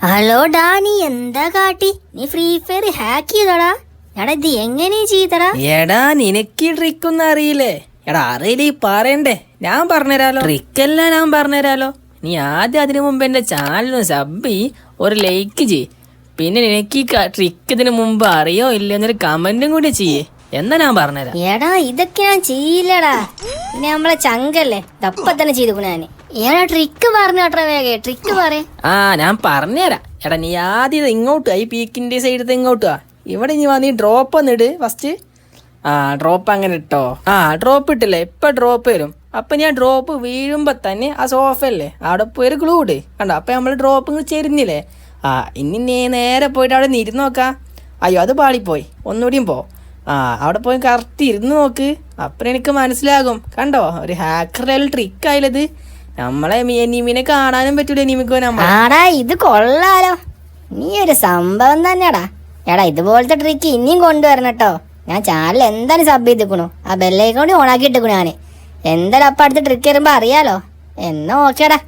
ഹലോടാ, നീ എന്താ കാട്ടി? നീ ഫ്രീ ഫയർ ഹാക്ക് ചെയ്തടാ? എടാ ഇത് എങ്ങനെ ചെയ്തടാ? എടാ നിനക്ക് ട്രിക്കൊന്നും അറിയില്ലേ? എടാ അറിയില്ലേ പറയണ്ടേ? ഞാൻ പറഞ്ഞുതരാലോ. ട്രിക്കെല്ലാം ഞാൻ പറഞ്ഞുതരാലോ. നീ ആദ്യം അതിനു മുമ്പ് എന്റെ ചാനലിന് സബ് ചെയ്യ്, ഒരു ലൈക്ക് ചെയ്യ്. പിന്നെ നിനക്ക് ഈ ട്രിക്ക് ഇതിനു മുമ്പ് അറിയോ ഇല്ലെന്നൊരു കമന്റും കൂടി ചെയ്യേ. എന്നാ ഞാൻ പറഞ്ഞുതരാം. എടാ ഇതൊക്കെ ഞാൻ ചെയ്യില്ലടാ. പിന്നെ നമ്മളെ ചങ്കല്ലേ തപ്പ തന്നെ ചെയ്തു ഞാന്. ഏടാ ട്രിക്ക് പറഞ്ഞു കേട്ടോ, വേഗം ട്രിക്ക് പറ. ഞാൻ പറഞ്ഞുതരാം. എടാ നീ ആദ്യം ഇങ്ങോട്ട് ഈ പീക്കിന്റെ സൈഡത്തെ ഇങ്ങോട്ട് ഇവിടെ നീ നീ ഡ്രോപ്പ് ഒന്നിട് ഫസ്റ്റ്. ഡ്രോപ്പ് അങ്ങനെ ഇട്ടോ. ഡ്രോപ്പ് ഇട്ടില്ലേ, ഇപ്പൊ ഡ്രോപ്പ് വരും. അപ്പൊ ഞാൻ ഡ്രോപ്പ് വീഴുമ്പോ തന്നെ ആ സോഫയല്ലേ അവിടെ പോയി ഒരു ഗ്ലൂ ഇട്. കണ്ടോ, അപ്പൊ നമ്മള് ഡ്രോപ്പ് ചെരിഞ്ഞില്ലേ. ഇനി നീ നേരെ പോയിട്ട് അവിടെ നിന്ന് ഇരുന്ന് നോക്കാം. അയ്യോ അത് പാളിപ്പോയി, ഒന്നുകൂടിയും പോ. അവിടെ പോയി കറക്റ്റ് ഇരുന്ന് നോക്ക്. അപ്പൊ എനിക്ക് മനസ്സിലാകും. കണ്ടോ, ഒരു ഹാക്കറുടെ ട്രിക്ക് ആയാലത്. നമ്മളെ എനിമിനെ കാണാനും പറ്റൂല. എനിമിക്കോ ആടാ ഇത് കൊള്ളാലോ, നീ ഒരു സംഭവം തന്നെയാടാ. എടാ ഇതുപോലത്തെ ട്രിക്ക് ഇനിയും കൊണ്ടുവരണം കേട്ടോ. ഞാൻ ചാനൽ എന്തായാലും സബ് ചെയ്തിക്കണു, ആ ബെല്ലൈക്കോൺ ഓണാക്കി ഇട്ടിക്കണു ഞാൻ. എന്തായാലും അപ്പം അടുത്ത ട്രിക്ക് വരുമ്പോ അറിയാലോ. എന്നാ ഓക്കേടാ.